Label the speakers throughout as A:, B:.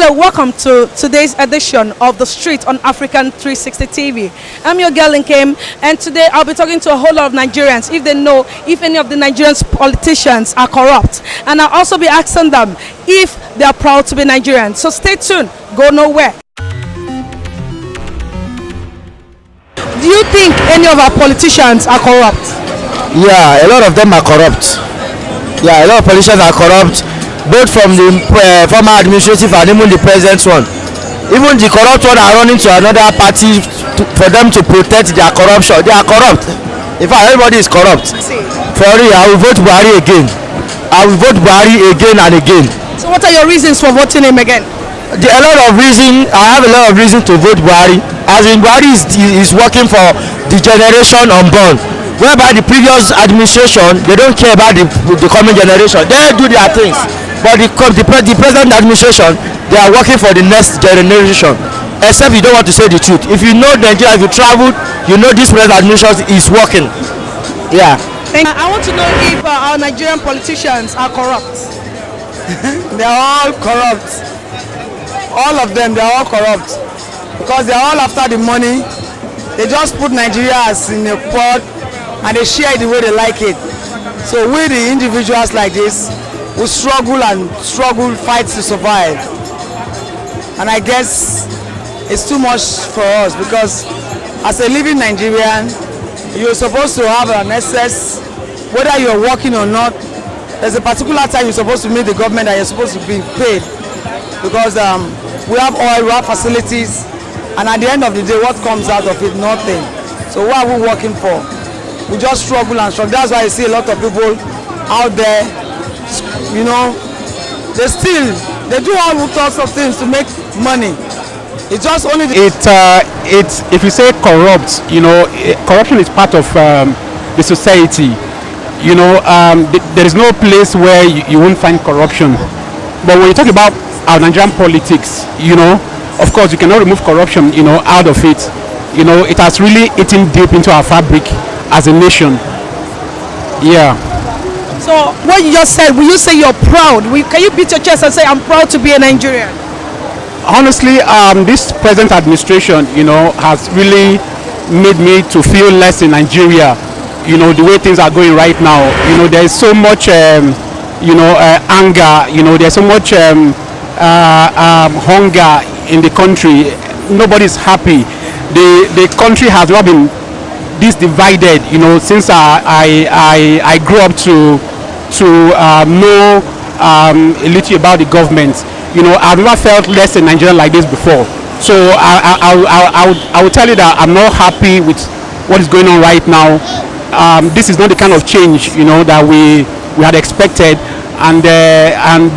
A: Hello, welcome to today's edition of The Street on African 360 TV. I'm your girl Nkem, and today I'll be talking to a whole lot of Nigerians if they know if any of the Nigerian politicians are corrupt. And I'll also be asking them if they are proud to be Nigerians. So stay tuned, go nowhere. Do you think any of our politicians are corrupt?
B: Yeah, a lot of them are corrupt. Yeah, a lot of politicians are corrupt, both from the former administrative and even the present one. Even the corrupt one are running to another party for them to protect their corruption. They are corrupt. In fact, everybody is corrupt. For real, I will vote Buhari again. I will vote Buhari again and again.
A: So what are your reasons for voting him again?
B: I have a lot of reason to vote Buhari. As in, Buhari is working for the generation unborn. Whereby the previous administration, they don't care about the coming generation. They do their things. But the present administration, they are working for the next generation. Except you don't want to say the truth. If you know Nigeria, if you travel, you know this present administration is working. Yeah.
A: I want to know if our Nigerian politicians are corrupt.
C: They are all corrupt. All of them, they are all corrupt. Because they are all after the money. They just put Nigeria as in a pot and they share it the way they like it. So we, the individuals like this, we struggle, fight to survive. And I guess it's too much for us because as a living Nigerian, you're supposed to have an access, whether you're working or not. There's a particular time you're supposed to meet the government and you're supposed to be paid because we have oil, we have facilities, and at the end of the day, what comes out of it? Nothing. So what are we working for? We just struggle and struggle. That's why you see a lot of people out there, you know, they do all sorts of things to make money. It's just only
D: it's if you say corrupt, you know, corruption is part of the society. You know, there is no place where you won't find corruption. But when you talk about our Nigerian politics, you know, of course you cannot remove corruption, you know, out of it. You know, it has really eaten deep into our fabric as a nation. Yeah.
A: So what you just said, will you say you're proud? Can you beat your chest and say I'm proud to be a Nigerian?
D: Honestly, this present administration, you know, has really made me to feel less in Nigeria. You know, the way things are going right now. You know, there is so much, you know, anger. You know, there's so much hunger in the country. Nobody's happy. The country has not been this divided, you know, since I grew up to know a little about the government. You know, I've never felt less in Nigeria like this before. So I will tell you that I'm not happy with what is going on right now. This is not the kind of change, you know, that we had expected, and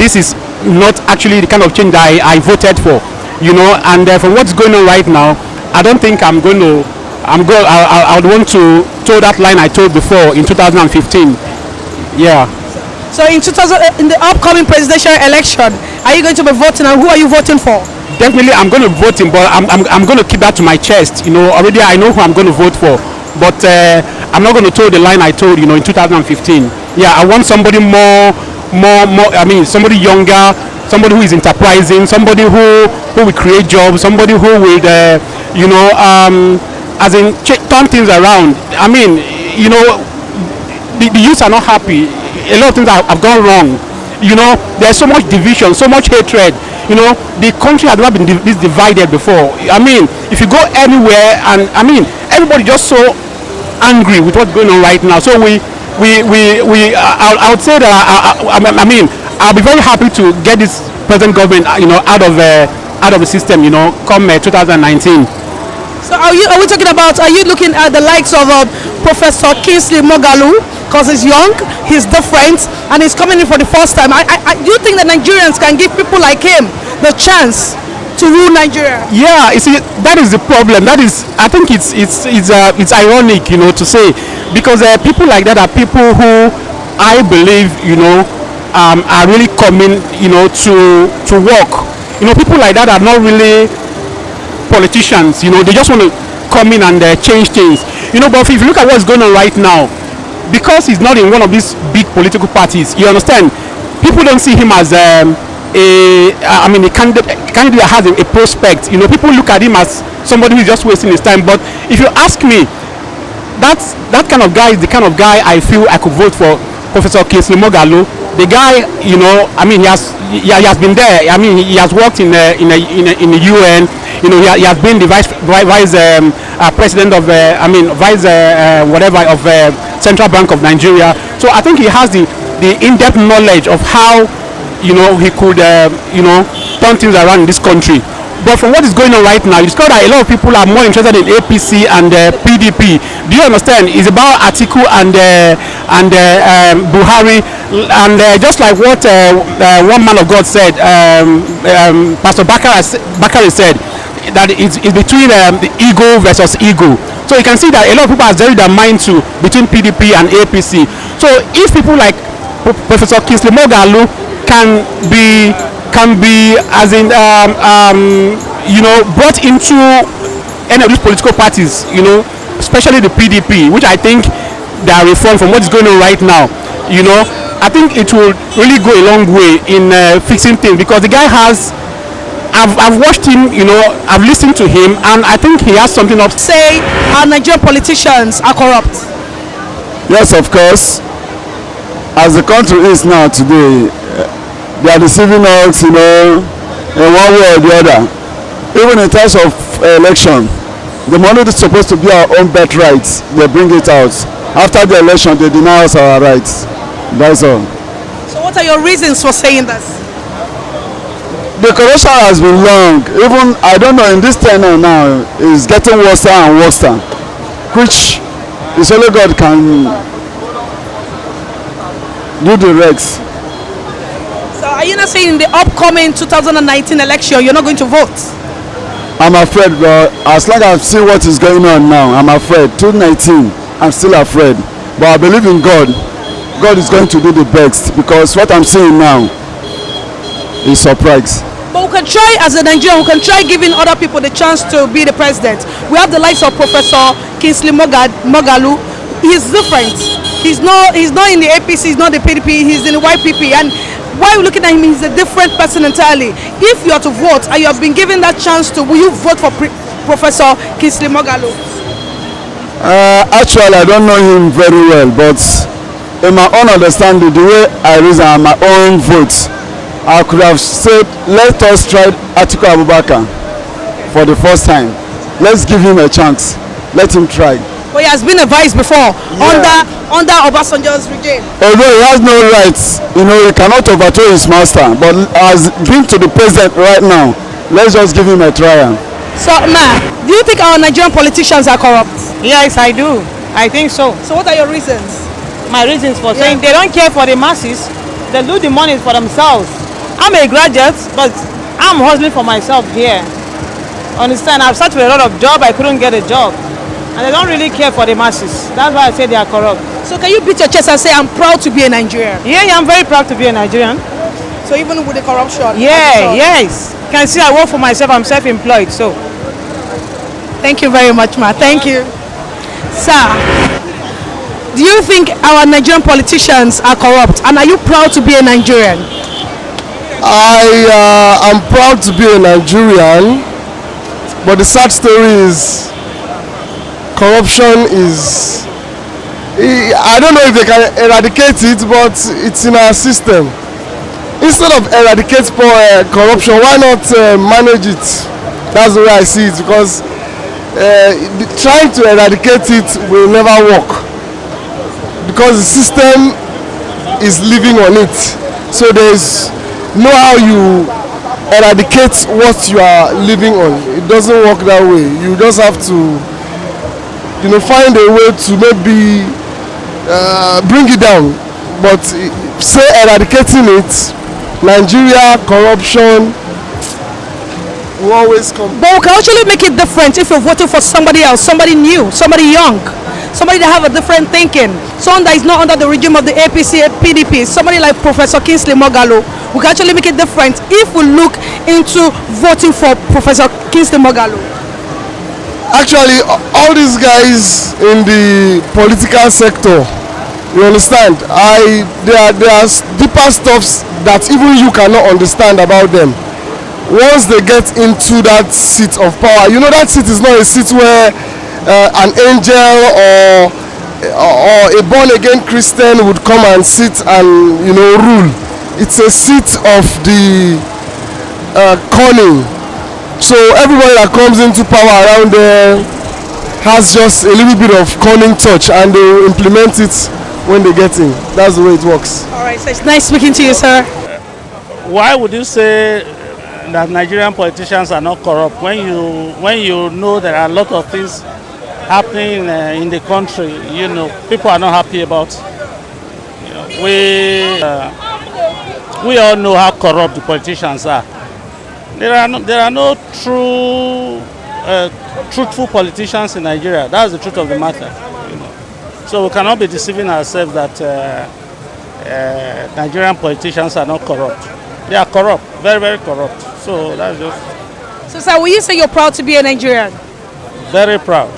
D: this is not actually the kind of change that I voted for, you know. And from what's going on right now, I don't think I would want to toe that line I told before in 2015. Yeah.
A: So in the upcoming presidential election, are you going to be voting, and who are you voting for?
D: Definitely, I'm going to vote him, but I'm going to keep that to my chest. You know, already I know who I'm going to vote for, but I'm not going to toe the line I told, you know, in 2015. Yeah, I want somebody more. I mean, somebody younger, somebody who is enterprising, somebody who will create jobs, somebody who will, you know, as in turn things around. I mean, you know, the youth are not happy. A lot of things have gone wrong. You know, there's so much division, so much hatred. You know, the country has never been this divided before. I mean, if you go anywhere, and I mean, everybody just so angry with what's going on right now. So I would say that I mean, I'll be very happy to get this present government, you know, out of the system, you know, come 2019.
A: So are we talking about, are you looking at the likes of Professor Kingsley Moghalu, because he's young, he's different, and he's coming in for the first time? Do you think that Nigerians can give people like him the chance to rule Nigeria?
D: Yeah, you see, that is the problem. That is, I think it's ironic, you know, to say, because people like that are people who I believe, you know, are really coming, you know, to work. You know, people like that are not really politicians, you know, they just want to come in and change things, you know. But if you look at what's going on right now, because he's not in one of these big political parties, you understand, people don't see him as a candidate that has a prospect. You know, people look at him as somebody who's just wasting his time. But if you ask me, that kind of guy is the kind of guy I feel I could vote for. Professor Kingsley Moghalu, the guy, you know, I mean, he has been there. I mean, he has worked in the UN. You know, he has been the vice president of whatever of Central Bank of Nigeria. So I think he has the in-depth knowledge of how, you know, he could turn things around in this country. But from what is going on right now, you discover that a lot of people are more interested in APC and PDP. Do you understand? It's about Atiku and Buhari, and just like what one man of God said, Pastor Bakari said, that it's between the ego versus ego. So you can see that a lot of people are very their mind to between PDP and APC. So if people like Professor Kingsley Moghalu can be as in brought into any of these political parties, you know, especially the PDP, which I think they are reformed from what is going on right now. You know, I think it will really go a long way in fixing things, because the guy has. I've watched him, you know, I've listened to him, and I think he has something up.
A: Say our Nigerian politicians are corrupt.
E: Yes, of course. As the country is now today, they are deceiving us, you know, in one way or the other. Even in terms of election, the money is supposed to be our own birthright. They bring it out. After the election, they deny us our rights. That's all.
A: So what are your reasons for saying this?
E: The corruption has been long. Even, I don't know, in this tenure now, it's getting worse and worse, which is only God can do the regs.
A: So are you not saying in the upcoming 2019 election you're not going to vote?
E: I'm afraid, but as long as I see what is going on now, I'm afraid. 2019, I'm still afraid. But I believe in God. God is going to do the best, because what I'm seeing now is surprise.
A: But we can try, as a Nigerian, we can try giving other people the chance to be the president. We have the likes of Professor Kingsley Moghalu. He's different. He's not in the APC, he's not the PDP, he's in the YPP. And while you're looking at him, he's a different person entirely. If you are to vote and you have been given that chance to, will you vote for Professor Kingsley Moghalu?
E: Actually, I don't know him very well, but in my own understanding, the way I reason and my own vote, I could have said, let us try Atiku Abubakar for the first time. Let's give him a chance. Let him try.
A: But he has been a vice before, yeah, under Obasanjo's regime.
E: Although he has no rights, you know, he cannot overthrow his master. But as being to the president right now, let's just give him a trial.
A: So, Ma, do you think our Nigerian politicians are corrupt?
F: Yes, I do. I think so.
A: So what are your reasons?
F: My reasons for saying they don't care for the masses. They do the money for themselves. I'm a graduate, but I'm hustling for myself here. Understand? I've searched for a lot of jobs. I couldn't get a job. And they don't really care for the masses. That's why I say they are corrupt.
A: So can you beat your chest and say, I'm proud to be a Nigerian?
F: Yeah, I'm very proud to be a Nigerian.
A: So even with the corruption?
F: Yeah, yes. You can see I work for myself. I'm self-employed, so.
A: Thank you very much, Ma. Thank you. Sir, do you think our Nigerian politicians are corrupt? And are you proud to be a Nigerian?
E: I am proud to be a Nigerian, but the sad story is corruption is, I don't know if they can eradicate it, but it's in our system. Instead of eradicate corruption, why not manage it? That's the way I see it, because trying to eradicate it will never work, because the system is living on it. So there's no how you eradicate what you are living on. It doesn't work that way. You just have to, you know, find a way to maybe bring it down. But say eradicating it, Nigeria corruption will always come.
A: But we can actually make it different if you're voting for somebody else, somebody new, somebody young, somebody that have a different thinking, someone that is not under the regime of the APC, PDP, somebody like Professor Kingsley Moghalu. We can actually make it different if we look into voting for Professor Kingsley Moghalu.
E: Actually, all these guys in the political sector, you understand, they are deeper deeper stuffs that even you cannot understand about them. Once they get into that seat of power, you know that seat is not a seat where an angel or a born-again Christian would come and sit and rule. It's a seat of the cunning. So everybody that comes into power around there has just a little bit of cunning touch, and they implement it when they get in. That's the way it works.
A: All right, so it's nice speaking to you, sir.
G: Why would you say that Nigerian politicians are not corrupt when you know there are a lot of things happening in the country? People are not happy about. We all know how corrupt the politicians are. There are no truthful politicians in Nigeria. That's the truth of the matter. So we cannot be deceiving ourselves that Nigerian politicians are not corrupt. They are corrupt, very, very corrupt. So that's just.
A: So, sir, will you say you're proud to be a Nigerian?
G: Very proud.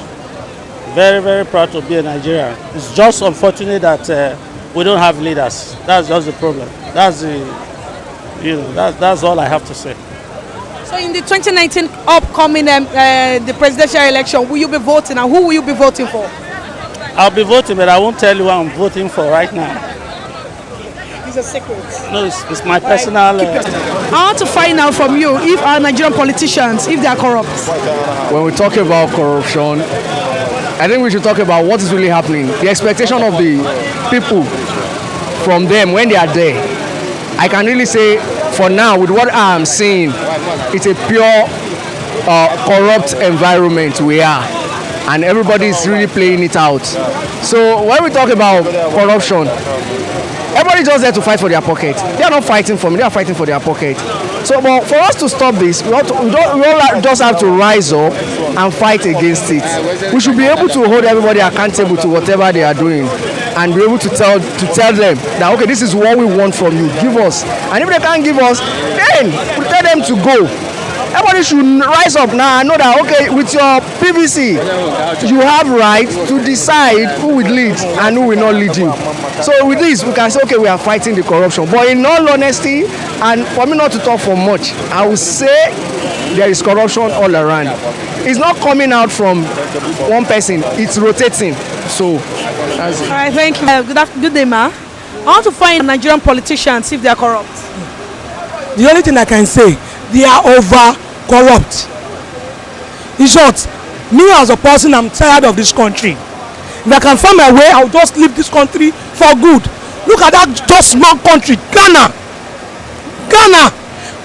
G: Very, very proud to be a Nigerian. It's just unfortunate that we don't have leaders. That's just the problem. That's all I have to say.
A: So in the 2019 upcoming the presidential election, will you be voting, and who will you be voting for?
G: I'll be voting, but I won't tell you who I'm voting for right now.
A: It's a secret.
G: No, it's my personal.
A: I want to find out from you if our Nigerian politicians, if they are corrupt.
B: When we talk about corruption, I think we should talk about what is really happening. The expectation of the people from them when they are there. I can really say, for now, with what I am seeing, it's a pure corrupt environment we are, and everybody is really playing it out. So when we talk about corruption, everybody just there to fight for their pocket. They are not fighting for me, they are fighting for their pocket. So but for us to stop this, we all just have to rise up and fight against it. We should be able to hold everybody accountable to whatever they are doing, and be able to tell them that, okay, this is what we want from you, give us. And if they can't give us, then we tell them to go. Everybody should rise up now and know that, okay, with your PVC, you have right to decide who will lead and who will not lead you. So with this, we can say, okay, we are fighting the corruption. But in all honesty, and for me not to talk for much, I will say there is corruption all around. It's not coming out from one person, it's rotating. So that's it.
A: All right, thank you. Good day, ma. I want to find Nigerian politicians if they are corrupt.
H: The only thing I can say, they are over corrupt. In short, me as a person, I'm tired of this country. If I can find my way, I'll just leave this country for good. Look at that just small country, Ghana.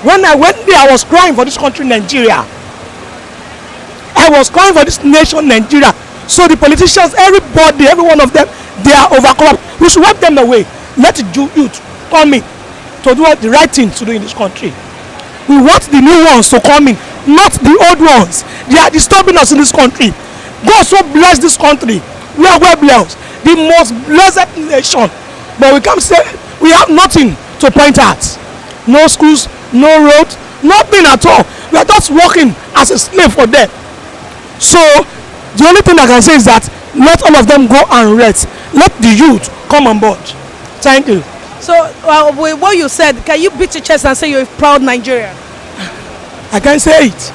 H: When I went there, I was crying for this country, Nigeria. I was crying for this nation, Nigeria. So the politicians, everybody, every one of them, they are over corrupt. We should wipe them away. Let the youth come in to do the right thing to do in this country. We want the new ones to come in, not the old ones. They are disturbing us in this country. God so bless this country. We are well blessed, the most blessed nation. But we can't say we have nothing to point at. No schools, no roads, nothing at all. We are just working as a slave for them. So the only thing I can say is that let all of them go and rest. Let the youth come on board. Thank you.
A: So, with what you said, can you beat your chest and say you're a proud Nigerian?
H: I can't say it.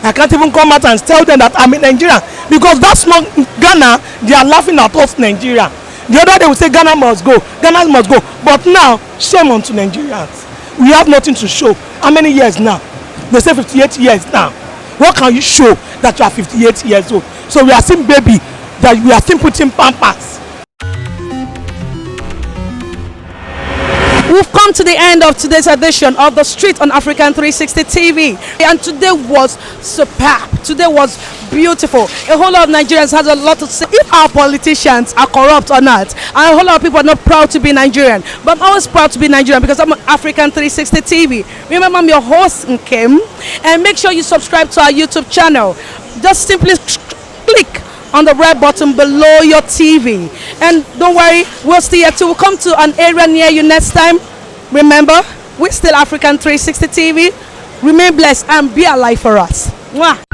H: I can't even come out and tell them that I'm a Nigerian, because that's not Ghana. They are laughing at us, Nigeria. The other day we say Ghana must go, Ghana must go. But now, shame on to Nigerians. We have nothing to show. How many years now? They say 58 years now. What can you show that you are 58 years old? So we are still baby, that we are still putting pampers.
A: We've come to the end of today's edition of The Street on African 360 TV. And today was superb. Today was beautiful. A whole lot of Nigerians has a lot to say if our politicians are corrupt or not. And a whole lot of people are not proud to be Nigerian. But I'm always proud to be Nigerian because I'm on African 360 TV. Remember, I'm your host, Nkem. And make sure you subscribe to our YouTube channel. Just simply click on the red button below your TV. And don't worry, we'll stay here till we come to an area near you next time. Remember, we're still African 360 TV. Remain blessed and be alive for us. Mwah.